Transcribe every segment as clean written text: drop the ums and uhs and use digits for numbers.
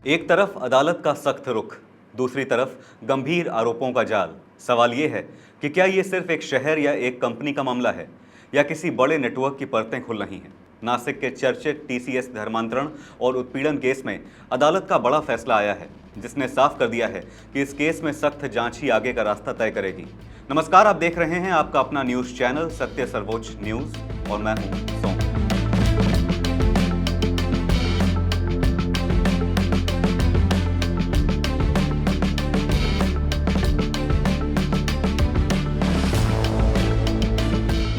एक तरफ अदालत का सख्त रुख, दूसरी तरफ गंभीर आरोपों का जाल। सवाल ये है कि क्या ये सिर्फ एक शहर या एक कंपनी का मामला है या किसी बड़े नेटवर्क की परतें खुल रही हैं। नासिक के चर्चित टीसीएस धर्मांतरण और उत्पीड़न केस में अदालत का बड़ा फैसला आया है, जिसने साफ कर दिया है कि इस केस में सख्त जांच ही आगे का रास्ता तय करेगी। नमस्कार, आप देख रहे हैं आपका अपना न्यूज चैनल सत्य सर्वोच्च न्यूज और मैं हूं सोम।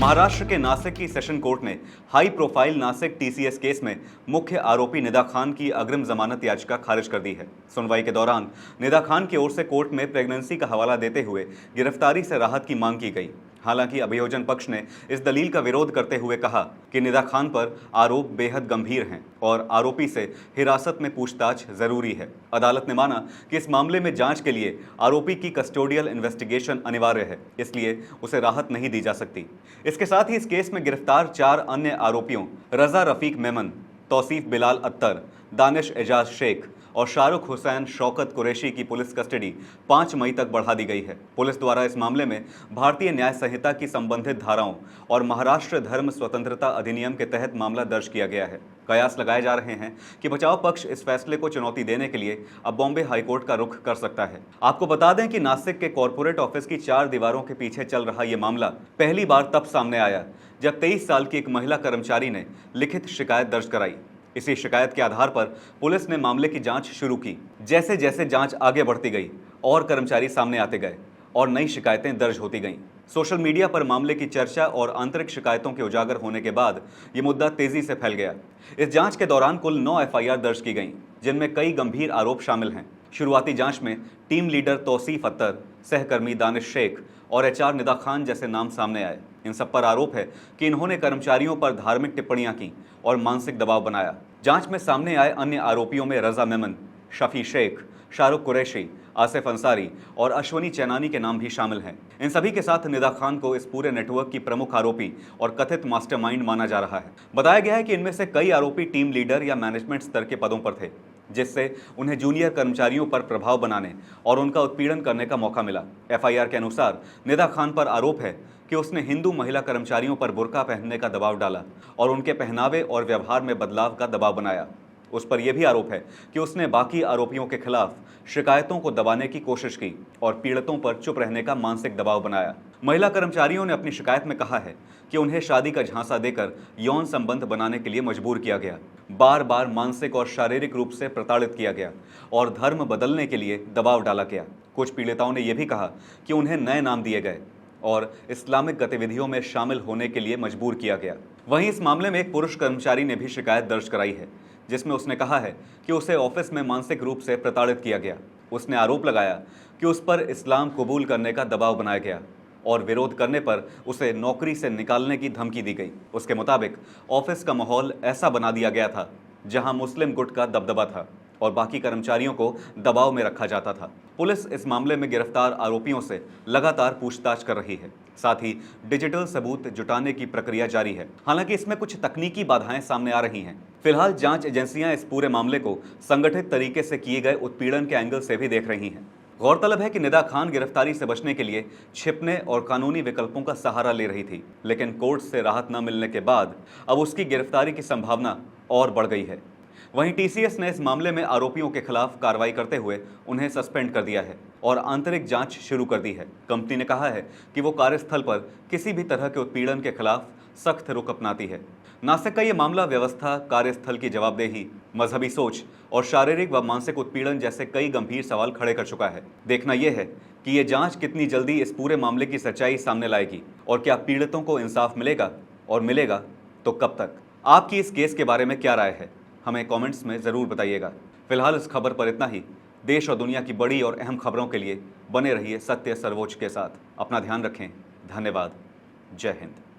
महाराष्ट्र के नासिक की सेशन कोर्ट ने high profile Nashik TCS case में मुख्य आरोपी निदा खान की अग्रिम जमानत याचिका खारिज कर दी है। सुनवाई के दौरान निदा खान की ओर से कोर्ट में प्रेगनेंसी का हवाला देते हुए गिरफ्तारी से राहत की मांग की गई। हालांकि अभियोजन पक्ष ने इस दलील का विरोध करते हुए कहा कि निदा खान पर आरोप बेहद गंभीर हैं और आरोपी से हिरासत में पूछताछ जरूरी है। अदालत ने माना कि इस मामले में जांच के लिए आरोपी की कस्टोडियल इन्वेस्टिगेशन अनिवार्य है, इसलिए उसे राहत नहीं दी जा सकती। इसके साथ ही इस केस में गिरफ्तार 4 अन्य आरोपियों रजा रफीक मेमन, तौसीफ बिलाल अत्तर, दानिश एजाज शेख और शाहरुख हुसैन शौकत कुरैशी की पुलिस कस्टडी 5 मई तक बढ़ा दी गई है। पुलिस द्वारा इस मामले में भारतीय न्याय संहिता की संबंधित धाराओं और महाराष्ट्र धर्म स्वतंत्रता अधिनियम के तहत मामला दर्ज किया गया है। कयास लगाए जा रहे हैं कि बचाव पक्ष इस फैसले को चुनौती देने के लिए अब बॉम्बे हाईकोर्ट का रुख कर सकता है। आपको बता दें कि नासिक के कॉर्पोरेट ऑफिस की 4 दीवारों के पीछे चल रहा ये मामला पहली बार तब सामने आया जब 23 साल की एक महिला कर्मचारी ने लिखित शिकायत दर्ज कराई। इसी शिकायत के आधार पर पुलिस ने मामले की जांच शुरू की। जैसे जैसे जांच आगे बढ़ती गई और कर्मचारी सामने आते गए और नई शिकायतें दर्ज होती गईं। सोशल मीडिया पर मामले की चर्चा और आंतरिक शिकायतों के उजागर होने के बाद ये मुद्दा तेजी से फैल गया। इस जांच के दौरान कुल 9 एफआईआर दर्ज की गईं, जिनमें कई गंभीर आरोप शामिल हैं। शुरुआती जांच में टीम लीडर तौसीफ अत्तर, सहकर्मी दानिश शेख और एचआर निदा खान जैसे नाम सामने आए। इन सब पर आरोप है कि इन्होंने कर्मचारियों पर धार्मिक टिप्पणियां की और मानसिक दबाव बनाया। जांच में सामने आए अन्य आरोपियों में रजा मेमन, शफी शेख, शाहरुख कुरैशी, आसिफ अंसारी और अश्वनी चैनानी के नाम भी शामिल हैं। इन सभी के साथ निदा खान को इस पूरे नेटवर्क की प्रमुख आरोपी और कथित मास्टरमाइंड माना जा रहा है। बताया गया है कि इनमें से कई आरोपी टीम लीडर या मैनेजमेंट स्तर के पदों पर थे, जिससे उन्हें जूनियर कर्मचारियों पर प्रभाव बनाने और उनका उत्पीड़न करने का मौका मिला। एफआईआर के अनुसार निदा खान पर आरोप है कि उसने हिंदू महिला कर्मचारियों पर बुर्का पहनने का दबाव डाला और उनके पहनावे और व्यवहार में बदलाव का दबाव बनाया। उस पर यह भी आरोप है कि उसने बाकी आरोपियों के खिलाफ शिकायतों को दबाने की कोशिश की और पीड़ितों पर चुप रहने का मानसिक दबाव बनाया। महिला कर्मचारियों ने अपनी शिकायत में कहा है कि उन्हें शादी का झांसा देकर यौन संबंध बनाने के लिए मजबूर किया गया, बार बार मानसिक और शारीरिक रूप से प्रताड़ित किया गया और धर्म बदलने के लिए दबाव डाला गया। कुछ पीड़िताओं ने यह भी कहा कि उन्हें नए नाम दिए गए और इस्लामिक गतिविधियों में शामिल होने के लिए मजबूर किया गया। वहीं इस मामले में एक पुरुष कर्मचारी ने भी शिकायत दर्ज कराई है, जिसमें उसने कहा है कि उसे ऑफिस में मानसिक रूप से प्रताड़ित किया गया। उसने आरोप लगाया कि उस पर इस्लाम कबूल करने का दबाव बनाया गया और विरोध करने पर उसे नौकरी से निकालने की धमकी दी गई। उसके मुताबिक ऑफिस का माहौल ऐसा बना दिया गया था जहां मुस्लिम गुट का दबदबा था और बाकी कर्मचारियों को दबाव में रखा जाता था। पुलिस इस मामले में गिरफ्तार आरोपियों से लगातार पूछताछ कर रही है। साथ ही डिजिटल सबूत जुटाने की प्रक्रिया जारी है। हालांकि इसमें कुछ तकनीकी बाधाएं सामने आ रही हैं। फिलहाल जांच एजेंसियां इस पूरे मामले को संगठित तरीके से किए गए उत्पीड़न के एंगल से भी देख रही हैं। गौरतलब है कि निदा खान गिरफ्तारी से बचने के लिए छिपने और कानूनी विकल्पों का सहारा ले रही थी, लेकिन कोर्ट से राहत न मिलने के बाद अब उसकी गिरफ्तारी की संभावना और बढ़ गई है। वहीं टीसीएस ने इस मामले में आरोपियों के खिलाफ कार्रवाई करते हुए उन्हें सस्पेंड कर दिया है और आंतरिक जांच शुरू कर दी है। कंपनी ने कहा है कि वो कार्यस्थल पर किसी भी तरह के उत्पीड़न के खिलाफ सख्त रुख अपनाती है। नासिक का ये मामला व्यवस्था, कार्यस्थल की जवाबदेही, मजहबी सोच और शारीरिक व मानसिक उत्पीड़न जैसे कई गंभीर सवाल खड़े कर चुका है। देखना यह है कि ये जांच कितनी जल्दी इस पूरे मामले की सच्चाई सामने लाएगी और क्या पीड़ितों को इंसाफ मिलेगा, और मिलेगा तो कब तक। आपकी इस केस के बारे में क्या राय है, हमें कमेंट्स में ज़रूर बताइएगा। फिलहाल इस खबर पर इतना ही। देश और दुनिया की बड़ी और अहम खबरों के लिए बने रहिए सत्य सर्वोच्च के साथ। अपना ध्यान रखें। धन्यवाद। जय हिंद।